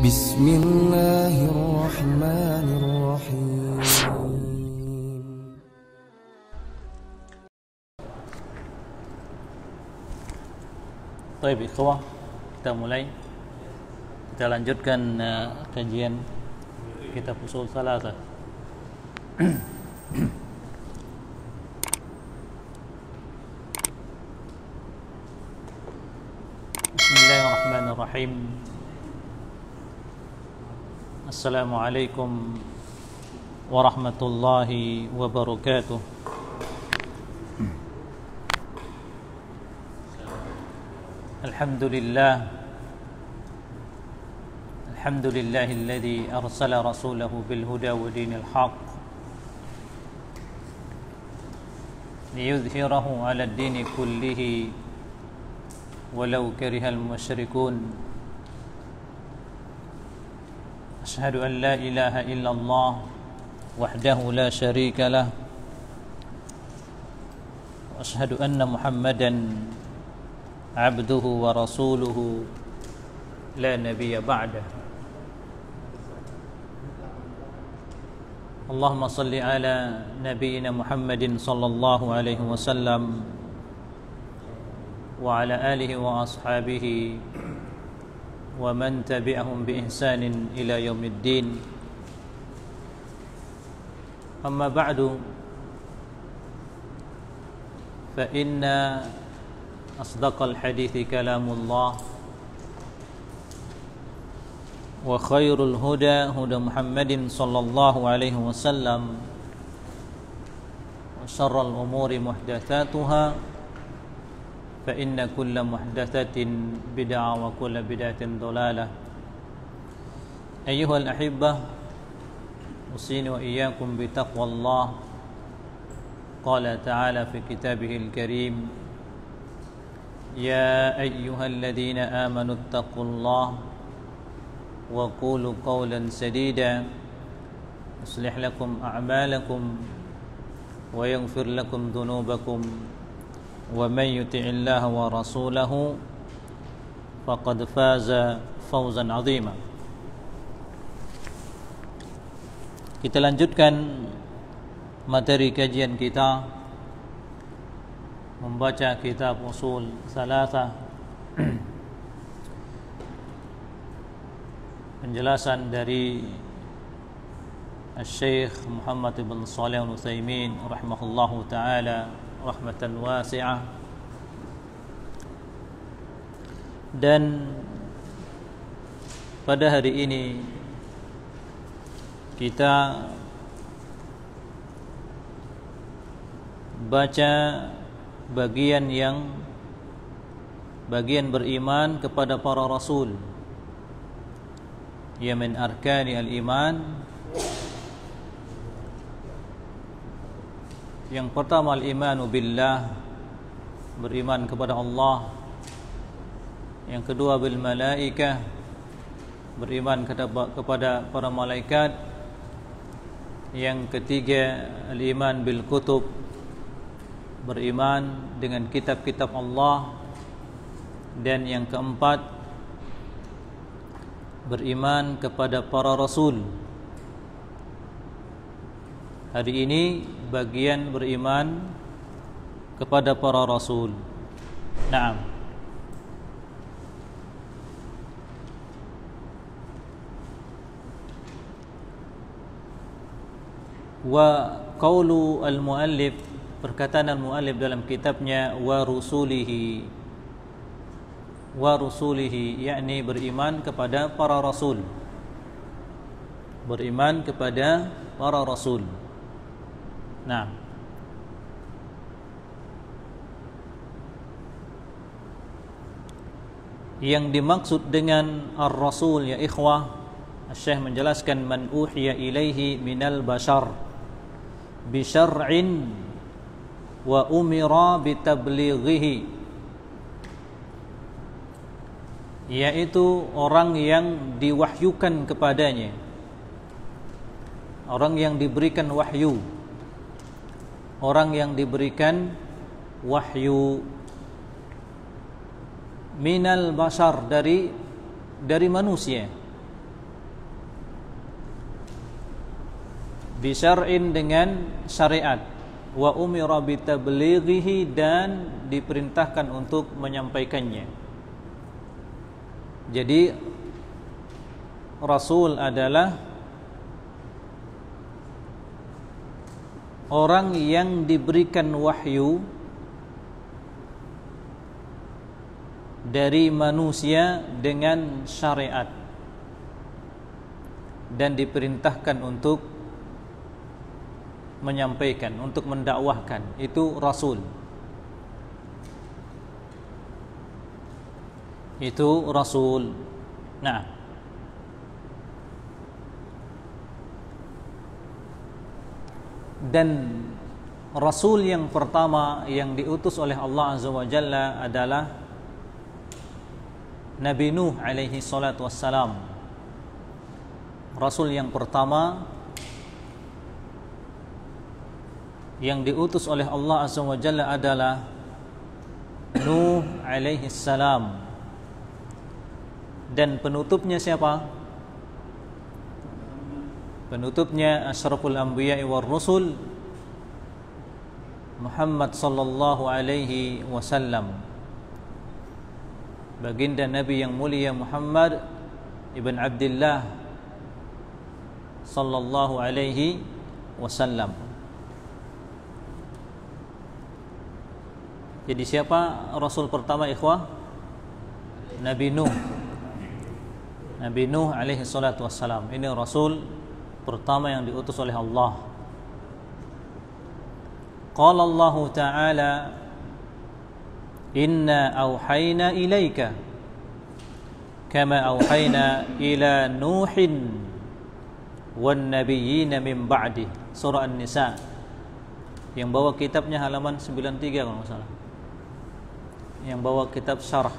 بسم الله الرحمن الرحيم. Baik, ikhwah, kita mulai. Kita lanjutkan kajian kitab Ushul Tsalatsa. Bismillahirrahmanirrahim. Assalamualaikum warahmatullahi wabarakatuh. Alhamdulillahilladzi arsala rasulahu bil huda wa dinil haqq liyudhhirahu 'ala ad-dini kullihi walau karihal musyrikun. Asyhadu an la ilaha illallah wahdahu la syarika lah wa asyhadu anna Muhammadan abduhu wa rasuluhu la nabiyya ba'dah. Allahumma salli ala nabiyyina Muhammadin sallallahu alaihi wasallam wa ala alihi wa ashabihi wa man tabi'ahum bi ihsanin ila yaumiddin. Amma ba'du, fa inna asdaqal hadithi kalamullah wa khairul huda huda Muhammadin sallallahu alaihi wasallam wa syarrul umuri muhdatsatuha fa inna kulla muhdatsatin bid'ah wa kulla bid'atin dhalalah. Ayyuhal ahibbah, usini wa iyyakum bi taqwallah. Qala ta'ala fi kitabihil karim: Ya ayyuhalladzina amanu ittaqullaha wa qulu qawlan sadida yuslih lakum a'malakum wa yaghfir lakum dhunubakum wa man yuti'illaha wa rasulahu faqad faza fawzan 'azima. Kita lanjutkan materi kajian kita membaca kitab Ushul Tsalatsa. Penjelasan dari Syekh Muhammad ibn Shalih Al-Utsaimin rahimahullahu taala rahmatan wasi'ah. Dan pada hari ini kita baca bagian beriman kepada para rasul, ya min arkani al-iman. Yang pertama al-imanu billah, beriman kepada Allah. Yang kedua bil malaikah, beriman kepada para malaikat. Yang ketiga al-iman bil kutub, beriman dengan kitab-kitab Allah. Dan yang keempat beriman kepada para rasul. Hari ini bagian beriman kepada para rasul. Naam. Wa qaulu al-muallif, perkataan al-muallif dalam kitabnya wa rusulihi, yakni beriman kepada para rasul. Beriman kepada para rasul. Nah, yang dimaksud dengan ar-rasul ya ikhwah, Syekh menjelaskan man uhiya ilaihi minal bashar bi syar'in wa umira bi tablighihi, yaitu orang yang diwahyukan kepadanya, orang yang diberikan wahyu, orang yang diberikan wahyu minal bashar, dari manusia. bisyar'in dengan syariat, wa umira bitablighihi dan diperintahkan untuk menyampaikannya. Jadi Rasul adalah orang yang diberikan wahyu dari manusia dengan syariat dan diperintahkan untuk menyampaikan, untuk mendakwahkan. Itu Rasul. Itu Rasul. Nah, dan Rasul yang pertama yang diutus oleh Allah Azza wa Jalla adalah Nabi Nuh alaihi salatu wassalam. Rasul yang pertama yang diutus oleh Allah Azza wa Jalla adalah Nuh alaihi salam. Dan penutupnya siapa? Penutupnya asyraful anbiya'i war rusul, Muhammad sallallahu alaihi wasallam, baginda Nabi yang mulia Muhammad ibn Abdullah sallallahu alaihi wasallam. Jadi siapa Rasul pertama, ikhwah? Nabi Nuh. Nabi Nuh alaihi salatu wassalam. Ini Rasul pertama yang diutus oleh Allah. Qala Allah Ta'ala, Inna awhayna ilaika kama awhayna ila Nuhin wan nabiyyina min ba'di. Surah An-Nisa. Yang bawa kitabnya halaman 93 kalau enggak salah. Yang bawa kitab syarah.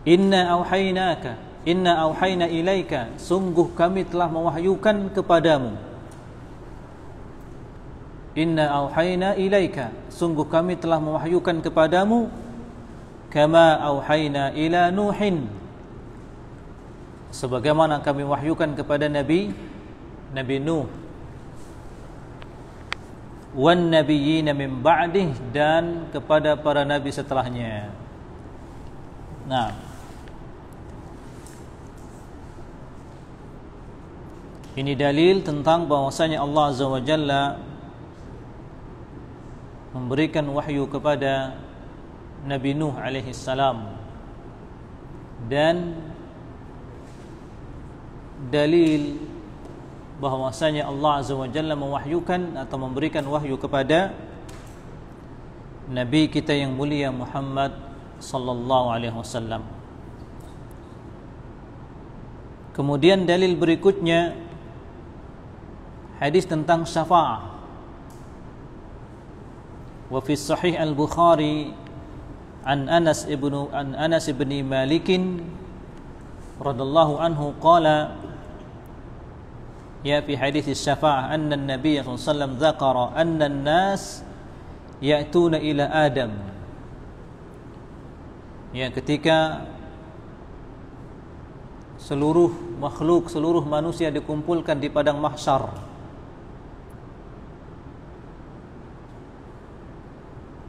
Inna awhayna ilaika, sungguh kami telah mewahyukan kepadamu. Inna awhayna ilaika, sungguh kami telah mewahyukan kepadamu. Kama awhayna ila Nuhin, sebagaimana kami wahyukan kepada Nabi Nuh. Wan nabiyyina min ba'dih, dan kepada para nabi setelahnya. Nah, ini dalil tentang bahwasanya Allah Azza wa Jalla memberikan wahyu kepada Nabi Nuh alaihi salam, dan dalil bahwasanya Allah Azza wa Jalla mewahyukan atau memberikan wahyu kepada Nabi kita yang mulia Muhammad sallallahu alaihi wasallam. Kemudian dalil berikutnya hadis tentang syafa'ah. Wa fi sahih al-Bukhari an Anas ibn Malik radhiyallahu anhu qala ya fi hadits syafa'ah anna an-nabiy sallallahu alaihi wasallam dzakara anna an-nas ya'tuna ila Adam. Ya, ketika seluruh makhluk, seluruh manusia dikumpulkan di padang mahsyar,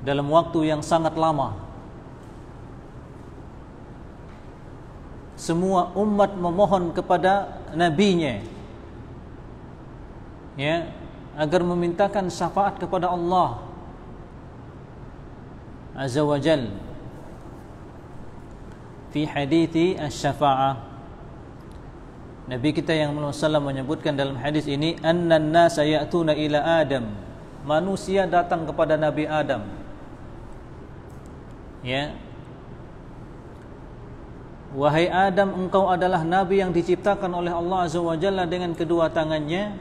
dalam waktu yang sangat lama, semua umat memohon kepada nabinya, ya, agar memintakan syafaat kepada Allah Azza wa Jalla. Fi hadithi asy-syafa'ah, Nabi kita yang mulia sallallahu menyebutkan dalam hadis ini, annan nasa ya'tuna ila Adam, manusia datang kepada Nabi Adam. Ya, wahai Adam, engkau adalah nabi yang diciptakan oleh Allah Azza wa Jalla dengan kedua tangannya,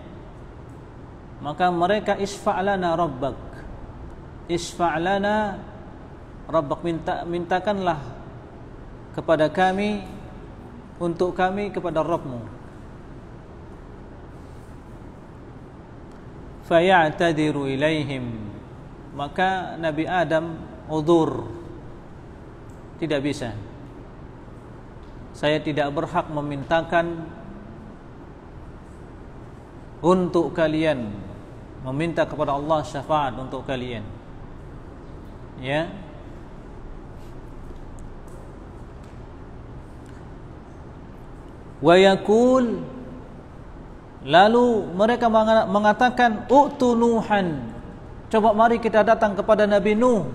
maka mereka isfa'lana rabbak, isfa'lana rabbak, mintakanlah kepada kami, untuk kami kepada Rabbmu. Faya'tadiru ilaihim, maka Nabi Adam udzur, tidak bisa, saya tidak berhak memintakan untuk kalian, meminta kepada Allah syafaat untuk kalian. Ya. Wa yaqul, lalu mereka mengatakan, u'tu Nuhan, coba mari kita datang kepada Nabi Nuh.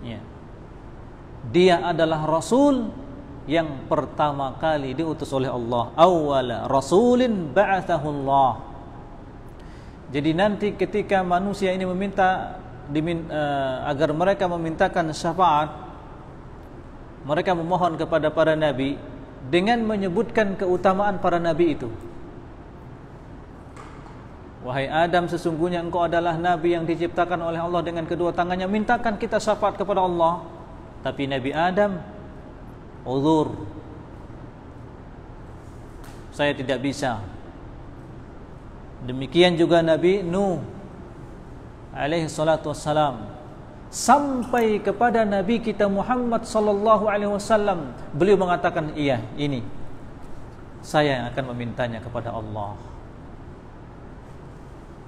Ya. Dia adalah rasul yang pertama kali diutus oleh Allah, awwala rasulin ba'athahu Allah. Jadi nanti ketika manusia ini meminta agar mereka memintakan syafaat, mereka memohon kepada para nabi dengan menyebutkan keutamaan para nabi itu. Wahai Adam, sesungguhnya engkau adalah nabi yang diciptakan oleh Allah dengan kedua tangannya, mintakan kita syafaat kepada Allah. Tapi Nabi Adam, uzur, saya tidak bisa. Demikian juga Nabi Nuh alaihi salatu wassalam, sampai kepada Nabi kita Muhammad sallallahu alaihi wasallam, beliau mengatakan, iya, ini saya yang akan memintanya kepada Allah.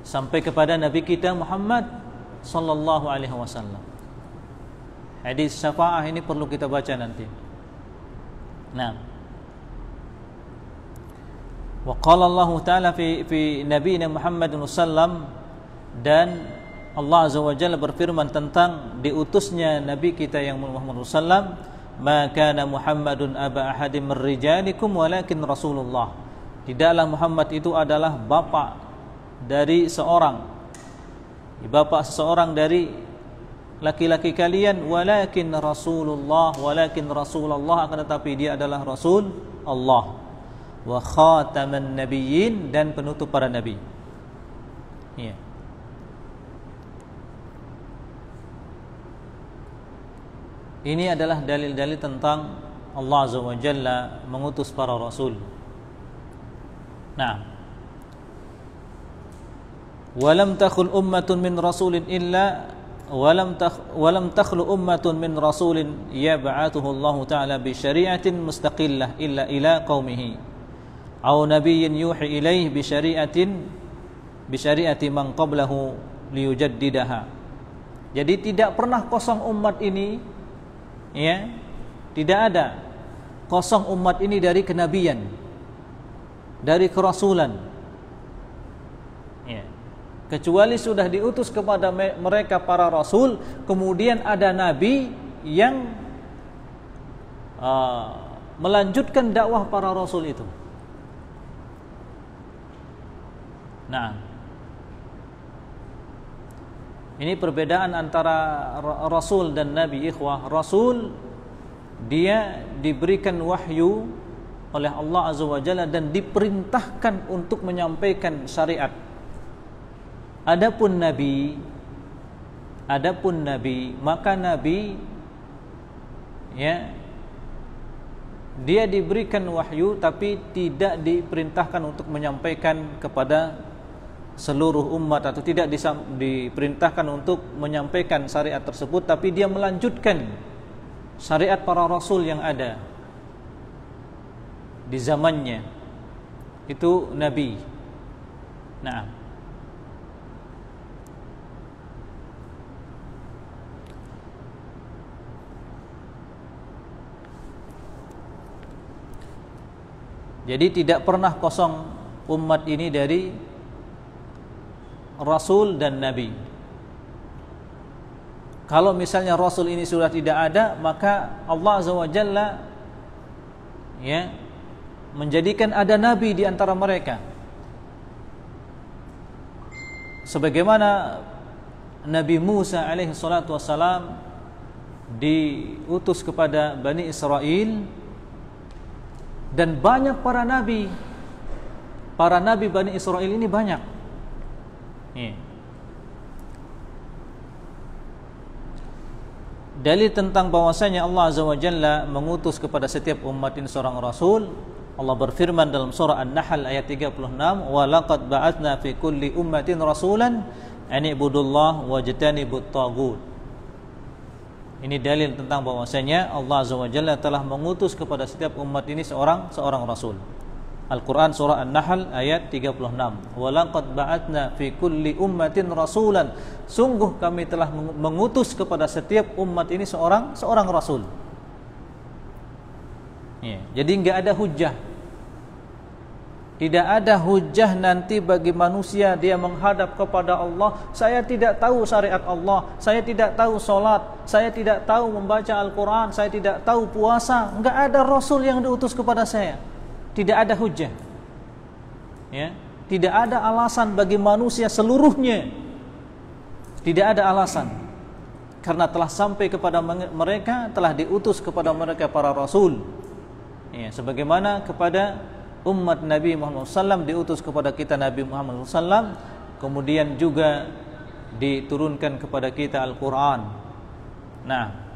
Sampai kepada Nabi kita Muhammad sallallahu alaihi wasallam. Hadis syafaah ini perlu kita baca nanti. Nah, wa qala Allah Ta'ala fi nabiyina Muhammad sallam, dan Allah Azza wa Jalla berfirman tentang diutusnya nabi kita yang Muhammad sallam, ma kana Muhammadun aba ahadim min rijalikum walakin Rasulullah. Tidaklah Muhammad itu adalah bapak dari seorang, bapak seseorang dari laki-laki kalian, walakin Rasulullah, akan tetapi dia adalah Rasul Allah, wa khataman nabiyyin, dan penutup para nabi. Ya. Ini adalah dalil-dalil tentang Allah Azza wa Jalla mengutus para rasul. Nah, walam takhul ummatun min rasulin illa walam takhlu ummatun min rasulin yab'athuhu Allah Ta'ala bi syari'atin mustaqillah illa ila qaumihi aw nabiyyin yuhi ilaihi bi syari'ati man qablahu liyujaddidaha. Jadi tidak pernah kosong umat ini, ya, tidak ada kosong umat ini dari kenabian, dari kerasulan, ya, kecuali sudah diutus kepada mereka para rasul, kemudian ada nabi yang melanjutkan dakwah para rasul itu. Nah, ini perbedaan antara rasul dan nabi, ikhwah. Rasul, dia diberikan wahyu oleh Allah Azza wa Jalla dan diperintahkan untuk menyampaikan syariat. Adapun nabi, maka nabi, ya, dia diberikan wahyu tapi tidak diperintahkan untuk menyampaikan kepada seluruh umat, atau tidak diperintahkan untuk menyampaikan syariat tersebut, tapi dia melanjutkan syariat para rasul yang ada di zamannya. Itu nabi. Nah, jadi tidak pernah kosong umat ini dari rasul dan nabi. Kalau misalnya rasul ini sudah tidak ada, maka Allah Azza wa Jalla, ya, menjadikan ada nabi di antara mereka. Sebagaimana Nabi Musa alaihi salatu wassalam diutus kepada Bani Israel, dan banyak para nabi Bani Israel ini banyak. Dalil tentang bahwasanya Allah Azza wa Jalla mengutus kepada setiap umat ini seorang rasul. Allah berfirman dalam surah An-Nahl ayat 36, wa laqad ba'atsna fi kulli ummatin rasulan an i'budullah wajtanibut taghut. Ini dalil tentang bahwasanya Allah Azza wa Jalla telah mengutus kepada setiap umat ini seorang rasul. Al-Quran surah An-Nahl ayat 36. Walaqad ba'atna fi kulli ummatin rasulan. Sungguh kami telah mengutus kepada setiap umat ini seorang rasul. Ya, jadi enggak ada hujjah. Tidak ada hujjah nanti bagi manusia dia menghadap kepada Allah. Saya tidak tahu syariat Allah, saya tidak tahu salat, saya tidak tahu membaca Al-Quran, saya tidak tahu puasa. Enggak ada rasul yang diutus kepada saya. Tidak ada hujjah, ya, tidak ada alasan bagi manusia seluruhnya. Tidak ada alasan, karena telah sampai kepada mereka, telah diutus kepada mereka para rasul. Ya, sebagaimana kepada umat Nabi Muhammad SAW diutus kepada kita Nabi Muhammad SAW, kemudian juga diturunkan kepada kita Al-Quran. Nah,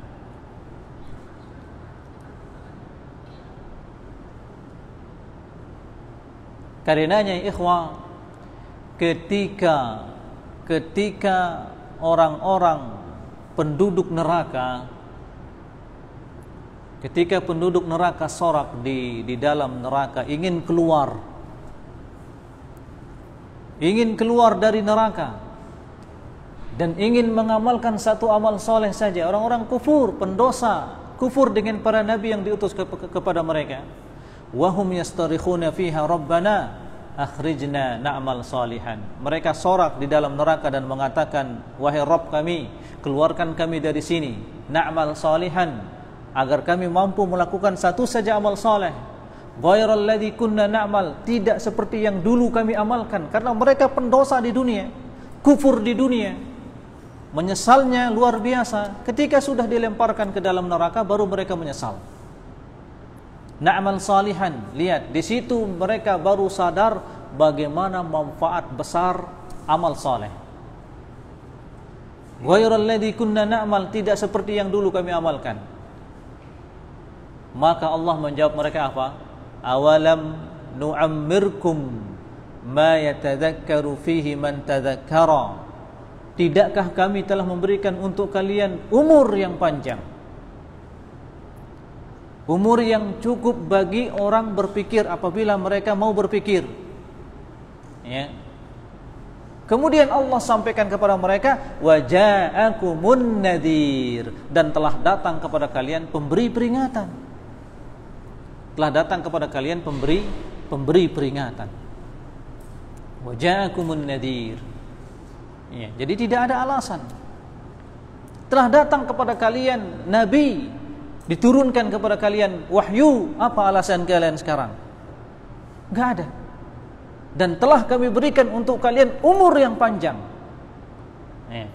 karenanya ikhwah, ketika orang-orang penduduk neraka, ketika penduduk neraka sorak di dalam neraka, ingin keluar dari neraka dan ingin mengamalkan satu amal soleh saja, orang-orang kufur, pendosa, kufur dengan para nabi yang diutus kepada mereka. Wahum yastarikhuna fiha rabbana akhrijna na'mal salihan. Mereka sorak di dalam neraka dan mengatakan, wahai Rabb kami, keluarkan kami dari sini, na'mal salihan, agar kami mampu melakukan satu saja amal saleh. Ghairal ladzi kunna na'mal, tidak seperti yang dulu kami amalkan, karena mereka pendosa di dunia, kufur di dunia. Menyesalnya luar biasa. Ketika sudah dilemparkan ke dalam neraka, baru mereka menyesal. Na'mal salihan, lihat di situ mereka baru sadar bagaimana manfaat besar amal saleh. Ghairal ladzi kunna na'mal, tidak seperti yang dulu kami amalkan. Maka Allah menjawab mereka apa? Awalam nu'ammirkum ma yatadzakkaru fihi man tadzakkara. Tidakkah kami telah memberikan untuk kalian umur yang panjang, umur yang cukup bagi orang berpikir apabila mereka mau berpikir, ya. Kemudian Allah sampaikan kepada mereka, waja'akumun nadhir, dan telah datang kepada kalian pemberi peringatan. Telah datang kepada kalian pemberi peringatan. Waja'akumun nadhir. Ya, jadi tidak ada alasan. Telah datang kepada kalian nabi, diturunkan kepada kalian wahyu, apa alasan kalian sekarang? Enggak ada. Dan telah kami berikan untuk kalian umur yang panjang. Ya.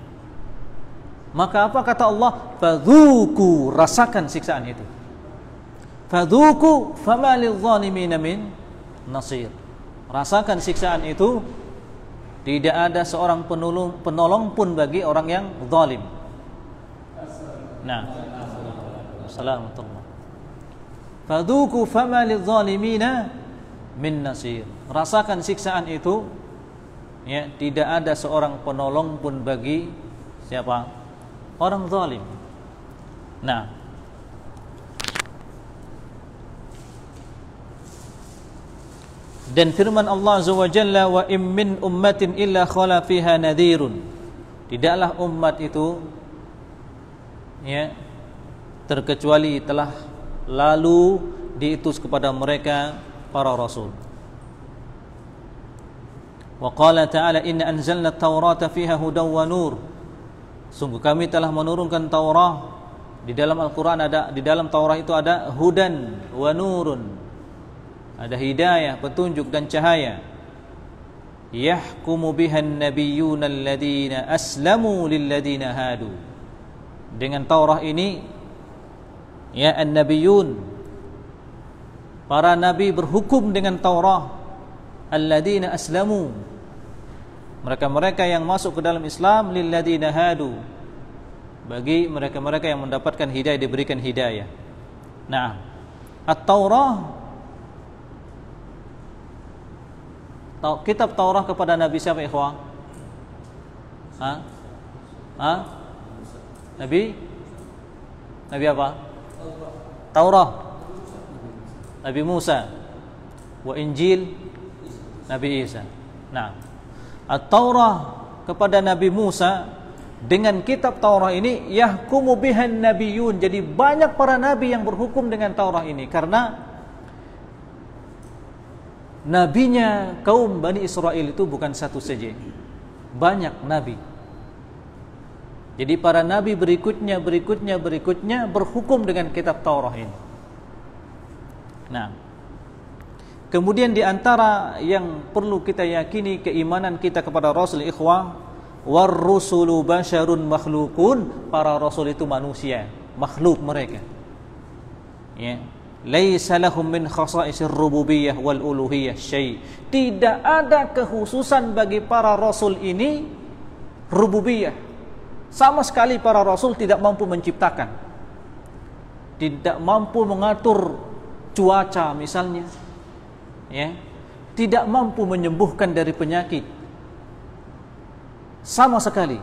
Maka apa kata Allah? Fadzuku, rasakan siksaan itu. Fadzuku fama lidh-dhalimina min nasir. Rasakan siksaan itu, tidak ada seorang penolong pun bagi orang yang zalim. Nah, assalamualaikum. Fadzuku fama lidh-dhalimina min nasir. Rasakan siksaan itu, ya, tidak ada seorang penolong pun bagi siapa? Orang zalim. Nah, dan firman Allah Azza wa Jalla, wa im min ummatin illa khala fiha nadhirun. Tidaklah umat itu, ya, terkecuali telah lalu diutus kepada mereka para rasul. Wa qala ta'ala inna anzalna at-taurata fiha hudaw wa nur. Sungguh kami telah menurunkan Taurat. Di dalam Al-Qur'an ada, di dalam Taurat itu ada hudan wa nurun. Ada hidayah, petunjuk dan cahaya. Yahkumu biha an-nabiyyuna alladhina aslamu lilladhina hadu. Dengan Taurat ini, ya, an-nabiyyun, para nabi berhukum dengan Taurat. Alladzina aslamu, mereka-mereka yang masuk ke dalam Islam, lilladzina hadu, bagi mereka-mereka yang mendapatkan hidayah, diberikan hidayah. Nah, At-Taurah, kitab Taurah kepada Nabi siapa, ikhwah? Nabi apa? Taurah Nabi Musa. wa Injil Nabi Isa. Nah, At-Taurah kepada Nabi Musa, dengan kitab Taurah ini yahkumu bihan nabiyun. Jadi banyak para nabi yang berhukum dengan Taurah ini karena nabinya kaum Bani Israel itu bukan satu saja, banyak nabi. Jadi para nabi berikutnya berhukum dengan kitab Taurah ini. Nah, kemudian di antara yang perlu kita yakini keimanan kita kepada Rasul, ikhwah, war rusulu basyarun makhlukun, para rasul itu manusia, makhluk mereka. Ya. Laisa lahum min khasa'isir rububiyyah wal uluhiyyah syai'. Tidak ada kekhususan bagi para rasul ini rububiyah. Sama sekali para rasul tidak mampu menciptakan, tidak mampu mengatur cuaca misalnya, ya, tidak mampu menyembuhkan dari penyakit, sama sekali.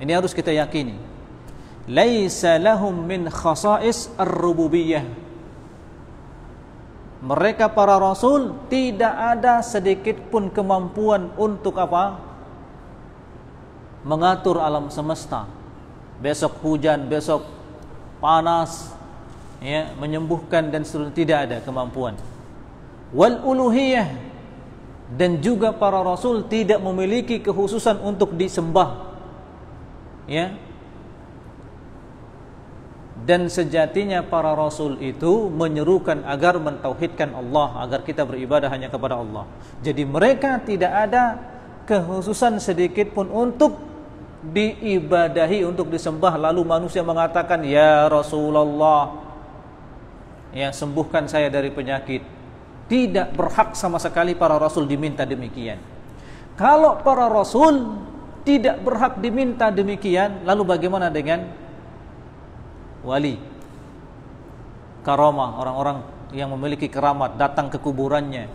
Ini harus kita yakini. Laisa lahum min khasa'is ar-rububiyyah. Mereka para rasul tidak ada sedikit pun kemampuan untuk apa? Mengatur alam semesta. Besok hujan, besok panas, ya, menyembuhkan dan seterusnya, tidak ada kemampuan. Wal uluhiyah, dan juga para rasul tidak memiliki kekhususan untuk disembah, ya. Dan sejatinya para rasul itu menyerukan agar mentauhidkan Allah, agar kita beribadah hanya kepada Allah. Jadi mereka tidak ada kekhususan sedikit pun untuk diibadahi, untuk disembah. Lalu manusia mengatakan, ya Rasulullah, ya, sembuhkan saya dari penyakit. Tidak berhak sama sekali para rasul diminta demikian. Kalau para rasul tidak berhak diminta demikian, lalu bagaimana dengan wali, karamah, orang-orang yang memiliki keramat datang ke kuburannya,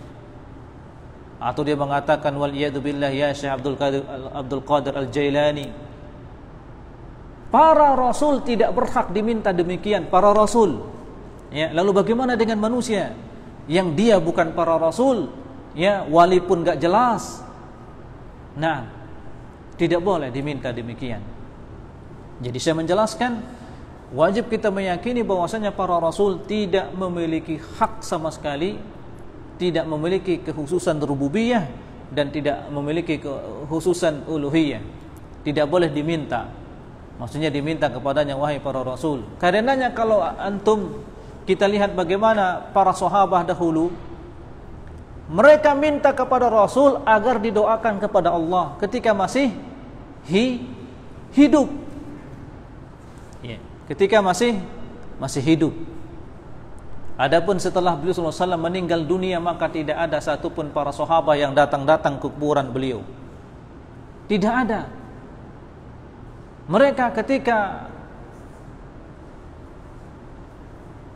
atau dia mengatakan wal iyadu billah ya Syekh Abdul Qadir Al-Jailani. Para rasul tidak berhak diminta demikian, para rasul. Ya, lalu bagaimana dengan manusia yang dia bukan para rasul, ya, wali pun enggak jelas? Nah, tidak boleh diminta demikian. Jadi saya menjelaskan, wajib kita meyakini bahwasanya para rasul tidak memiliki hak sama sekali, tidak memiliki kekhususan rububiyah dan tidak memiliki kekhususan uluhiyah. Tidak boleh diminta. Maksudnya diminta kepadanya, wahai para rasul. Karenanya kalau antum kita lihat bagaimana para sahabat dahulu, mereka minta kepada rasul agar didoakan kepada Allah ketika masih hidup. Ya, ketika masih hidup. Adapun setelah beliau sallallahu alaihi wasallam meninggal dunia, maka tidak ada satupun para sahabat yang datang ke kuburan beliau. Tidak ada. Mereka ketika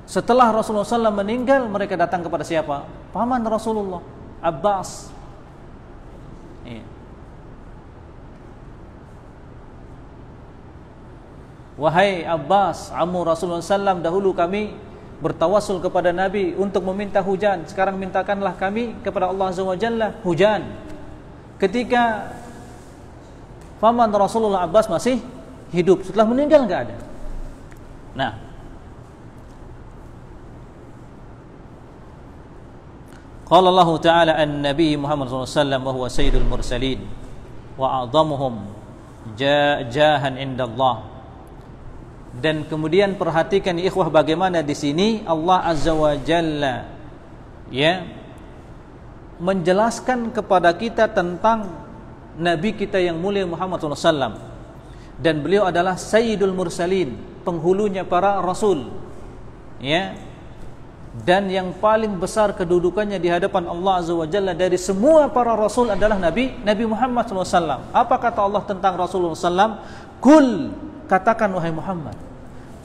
setelah Rasulullah SAW meninggal, mereka datang kepada siapa? Paman Rasulullah, Abbas. Ya. Wahai Abbas, ammu Rasulullah SAW, dahulu kami bertawassul kepada Nabi untuk meminta hujan. Sekarang mintakanlah kami kepada Allah Azza wa Jalla hujan. Ketika paman Rasulullah Abbas masih hidup, setelah meninggal enggak ada. Nah, qala Allah Ta'ala an-Nabi Muhammad sallallahu alaihi wasallam wa huwa sayyidul mursalin wa a'dhamuhum jahan indallah. Dan kemudian perhatikan ikhwah bagaimana di sini Allah Azza wa Jalla, ya, menjelaskan kepada kita tentang Nabi kita yang mulia Muhammad SAW. Dan beliau adalah Sayyidul Mursalin, penghulunya para Rasul, ya, dan yang paling besar kedudukannya di hadapan Allah Azza wa Jalla dari semua para Rasul adalah Nabi Muhammad SAW. Apa kata Allah tentang Rasulullah SAW? Kul, katakan wahai Muhammad,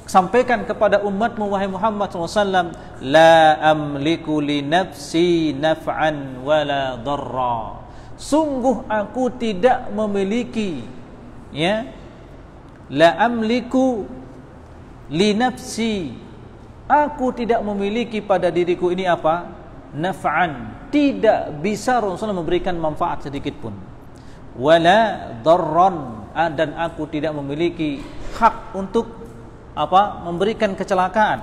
sampaikan kepada umatmu wahai Muhammad SAW, la amliku li nafsi naf'an wala darra. Sungguh aku tidak memiliki, ya, la amliku li nafsi, aku tidak memiliki pada diriku ini apa? naf'an, tidak bisa Rasulullah memberikan manfaat sedikit pun. Wala darran, dan aku tidak memiliki hak untuk memberikan kecelakaan.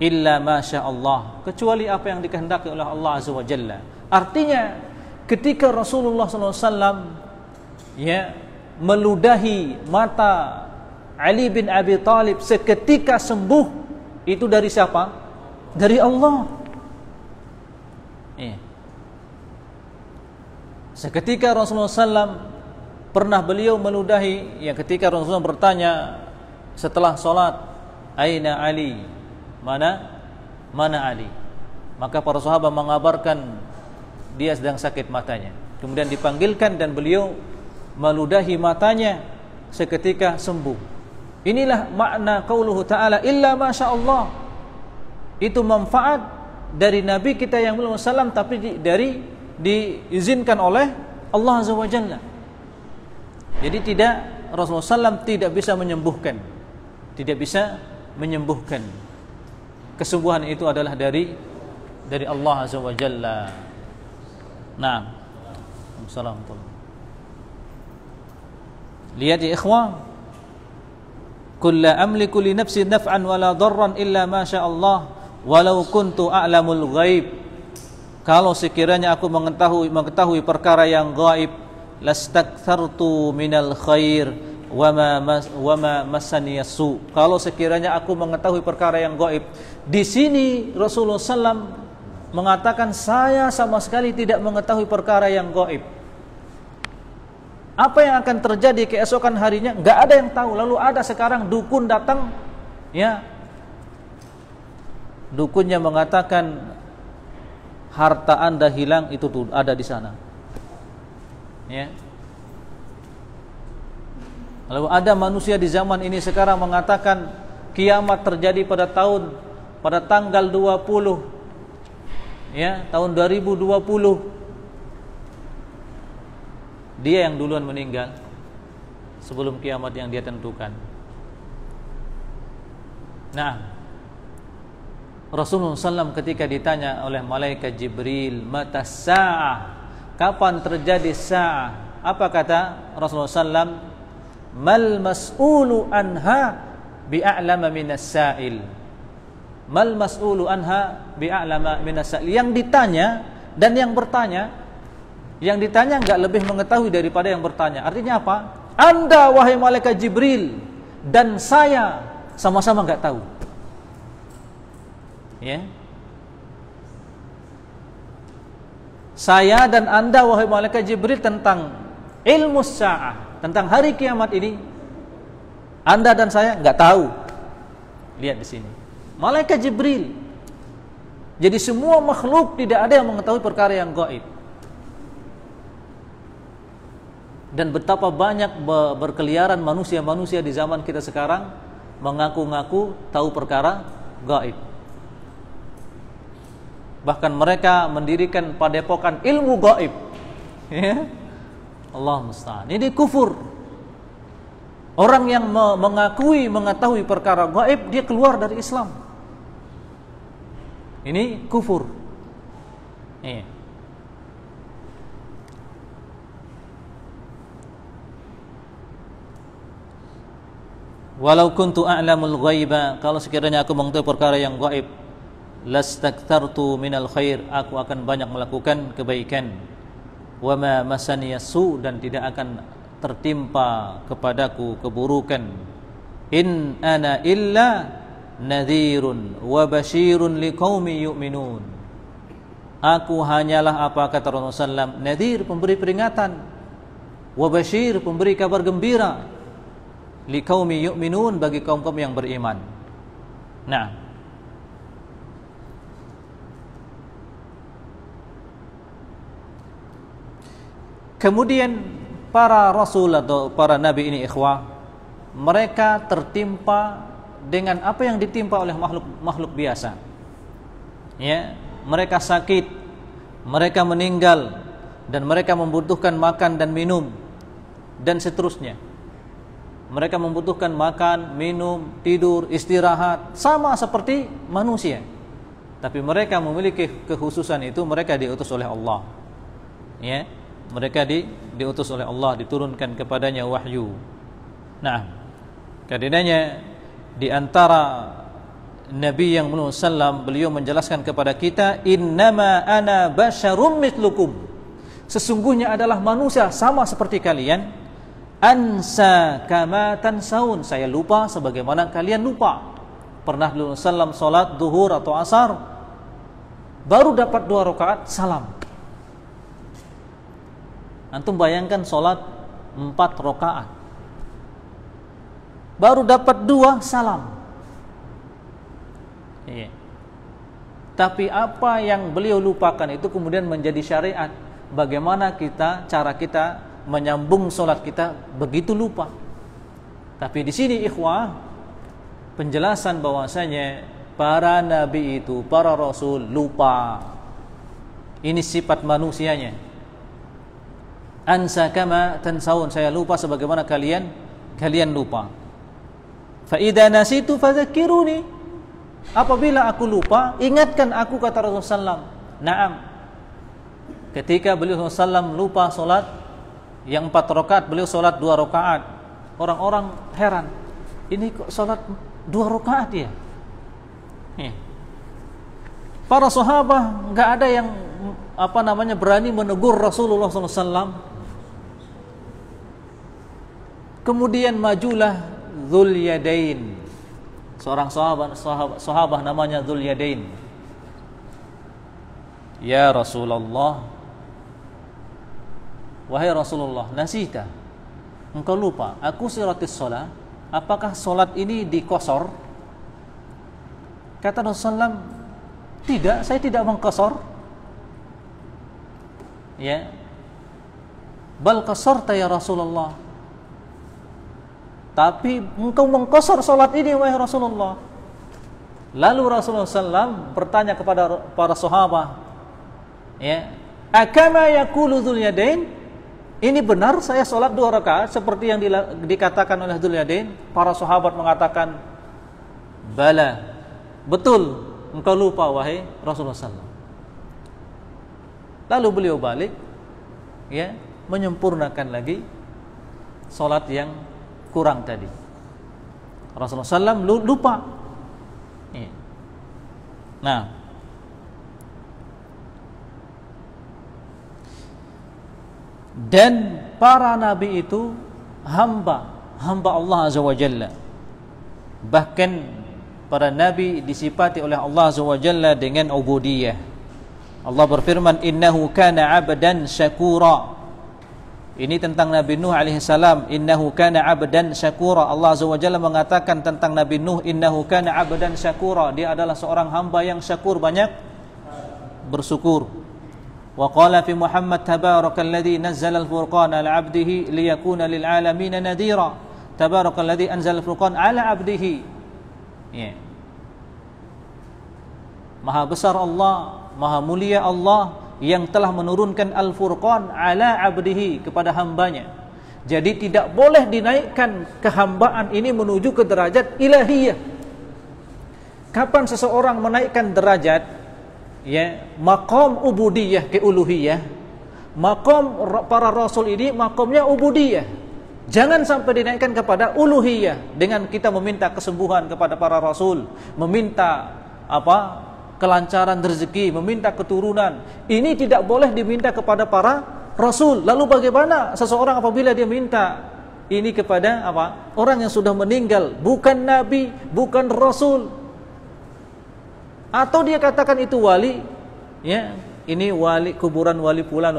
Illa masya Allah, kecuali apa yang dikehendaki oleh Allah Azza wa Jalla. Artinya ketika Rasulullah SAW meludahi mata Ali bin Abi Thalib seketika sembuh, itu dari siapa? Dari Allah. Seketika Rasulullah SAW pernah beliau meludahi, ketika Rasulullah bertanya setelah sholat, aina Ali, mana Ali, maka para sahabat mengabarkan dia sedang sakit matanya. Kemudian dipanggilkan dan beliau meludahi matanya, seketika sembuh. Inilah makna qauluhu ta'ala illa masya Allah. Itu manfaat dari Nabi kita yang belum salam, tapi diizinkan oleh Allah Azza wa Jalla. Jadi Rasulullah SAW tidak bisa menyembuhkan, kesembuhan itu adalah dari Allah Azza wa Jalla. Nah, Assalamualaikum. Lihat ya ikhwan, kulla amliku li nafsi naf'an wala darran illa ma syaa Allah walau kuntu a'lamul ghaib. Kalau sekiranya aku mengetahui perkara yang gaib, lastakthartu minal khair wa ma massani yasu. Kalau sekiranya aku mengetahui perkara yang gaib. Di sini Rasulullah SAW mengatakan saya sama sekali tidak mengetahui perkara yang gaib. Apa yang akan terjadi keesokan harinya enggak ada yang tahu. Lalu ada sekarang dukun datang, dukunnya mengatakan harta Anda hilang, itu tuh ada di sana. Lalu ada manusia di zaman ini sekarang mengatakan kiamat terjadi pada tanggal 20, tahun 2020. Dia yang duluan meninggal sebelum kiamat yang dia tentukan. Nah, Rasulullah SAW ketika ditanya oleh malaikat Jibril, mata sa'ah, kapan terjadi sa'ah? Apa kata Rasulullah SAW? Mal mas'ulu anha bi'a'lama minas sa'il. Mal mas'ulu anha bi'a'lama minas sa'il. Yang ditanya dan yang bertanya, yang ditanya enggak lebih mengetahui daripada yang bertanya. Artinya apa? Anda wahai malaikat Jibril dan saya sama-sama enggak tahu. Saya dan Anda wahai malaikat Jibril tentang ilmu sa'ah, tentang hari kiamat ini, Anda dan saya enggak tahu. Lihat di sini. Malaikat Jibril. Jadi semua makhluk tidak ada yang mengetahui perkara yang gaib. Dan betapa banyak berkeliaran manusia-manusia di zaman kita sekarang mengaku-ngaku tahu perkara gaib. Bahkan mereka mendirikan padepokan ilmu gaib. Allah musta'an. Ini kufur. Orang yang mengetahui perkara gaib, dia keluar dari Islam. Ini kufur. Walau kuntu a'lamul ghaiba, kalau sekiranya aku mengetahui perkara yang gaib, lastakthartu minal khair, aku akan banyak melakukan kebaikan. Wa ma masani yasu, dan tidak akan tertimpa kepadaku keburukan. In ana illa nadhirun wa basyirun liqaumi yu'minun. Aku hanyalah, apa kata Rasulullah SAW, nadhir, pemberi peringatan, wa basyir, pemberi kabar gembira, liqaumi yu'minun, bagi kaum-kaum yang beriman. Nah, kemudian para rasul atau para nabi ini ikhwah, mereka tertimpa dengan apa yang ditimpa oleh makhluk biasa. Mereka sakit, mereka meninggal, dan mereka membutuhkan makan dan minum, dan seterusnya. Mereka membutuhkan makan, minum, tidur, istirahat, sama seperti manusia. Tapi mereka memiliki kekhususan itu, mereka diutus oleh Allah. Ya, mereka diutus oleh Allah, diturunkan kepadanya wahyu. Nah, karenanya di antara Nabi yang mulia sallam, beliau menjelaskan kepada kita, innama ana basyarum mithlukum. Sesungguhnya adalah manusia sama seperti kalian. Ansa kama tansaun, saya lupa sebagaimana kalian lupa. Pernah Nabi sallam salat zuhur atau asar, baru dapat 2 rakaat salam. Antum bayangkan salat 4 rakaat, baru dapat 2 salam. Iya. Tapi apa yang beliau lupakan itu kemudian menjadi syariat. Bagaimana cara kita menyambung salat kita begitu lupa. Tapi di sini ikhwah, penjelasan bahwasanya para nabi itu, para rasul lupa. Ini sifat manusianya. Ansa kama tansaun, saya lupa sebagaimana kalian lupa. Fa idza nasitu fadzakiruni, apabila aku lupa, ingatkan aku, kata Rasulullah sallam. Naam. Ketika beliau sallam lupa salat yang 4 rakaat, beliau salat 2 rakaat. Orang-orang heran, ini kok salat 2 rakaat ya? Para sahabat enggak ada yang berani menegur Rasulullah SAW. Kemudian majulah Dzul Yadain, seorang sahabat namanya Dzul Yadain. Ya Rasulullah, wahai Rasulullah, nasita, engkau lupa, aku siratis shalah, apakah salat ini dikosor? Kata Rasulullah, tidak, saya tidak mengkosor. Ya, bal qasarta ya Rasulullah, tapi engkau mengkosor salat ini wahai Rasulullah. Lalu Rasulullah SAW bertanya kepada para sahabat, ya, akama yaqulu Dzul Yadain, ini benar saya salat 2 rakaat seperti yang dikatakan oleh Dzul Yadain? Para sahabat mengatakan, bala, betul, engkau lupa wahai Rasulullah SAW. Lalu beliau balik, ya, menyempurnakan lagi salat yang kurang tadi. Rasulullah SAW lupa. Ya. Nah, dan para nabi itu hamba Allah Azza wa Jalla. Bahkan para nabi disifati oleh Allah Azza wa Jalla dengan ubudiyah. Allah berfirman, innahu kana 'abdan syakura. Ini tentang Nabi Nuh alaihi salam, innahu kana 'abdan syakura. Allah Azza wa Jalla mengatakan tentang Nabi Nuh, innahu kana 'abdan syakura, dia adalah seorang hamba yang syakur, banyak bersyukur. Wa qala fi Muhammad, tabarakalladzi nazzala al-furqana 'ala 'abdihi liyakuna lil 'alamin nadhira. Tabarakalladzi anzala al-furqana 'ala 'abdihi. Ya. Maha besar Allah, maha mulia Allah yang telah menurunkan Al-Furqan ala abdihi, kepada hambanya. Jadi tidak boleh dinaikkan kehambaan ini menuju ke derajat ilahiyah. Kapan seseorang menaikkan derajat, ya, maqam ubudiyah ke uluhiyah, maqam para rasul ini maqamnya ubudiyah. Jangan sampai dinaikkan kepada uluhiyah dengan kita meminta kesembuhan kepada para rasul, meminta kelancaran rezeki, meminta keturunan. Ini tidak boleh diminta kepada para rasul. Lalu bagaimana seseorang apabila dia minta ini kepada orang yang sudah meninggal, bukan nabi, bukan rasul, atau dia katakan itu wali, ya, ini wali, kuburan wali pulan.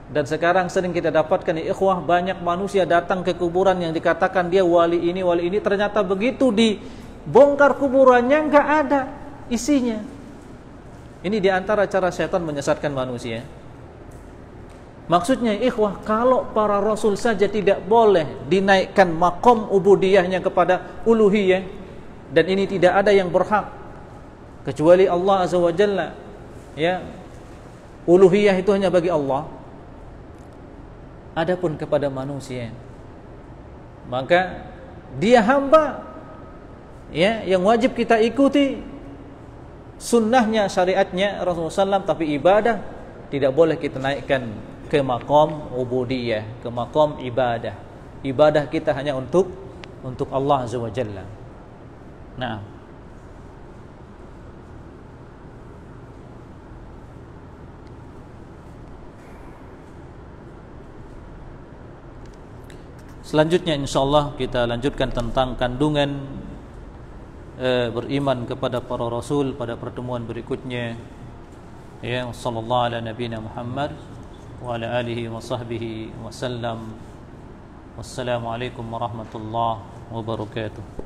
Dan sekarang sering kita dapatkan, ya ikhwah, banyak manusia datang ke kuburan yang dikatakan dia wali ini, ternyata begitu dibongkar kuburannya enggak ada isinya. Ini diantara cara syaitan menyesatkan manusia. Maksudnya ikhwah, kalau para rasul saja tidak boleh dinaikkan makom ubudiyahnya kepada uluhiyah, dan ini tidak ada yang berhak kecuali Allah Azza wa Jalla, ya, uluhiyah itu hanya bagi Allah. Adapun kepada manusia, maka dia hamba, ya, yang wajib kita ikuti sunnahnya, syariatnya Rasulullah SAW, tapi ibadah tidak boleh kita naikkan ke maqam ubudiyah, ke maqam ibadah. Ibadah kita hanya untuk Allah Azza wa Jalla. Nah, selanjutnya insyaallah kita lanjutkan tentang kandungan beriman kepada para rasul pada pertemuan berikutnya. Ya, sallallahu ala nabiyina Muhammad wa ala alihi wa sahbihi wa sallam. Wassalamualaikum warahmatullahi wabarakatuh.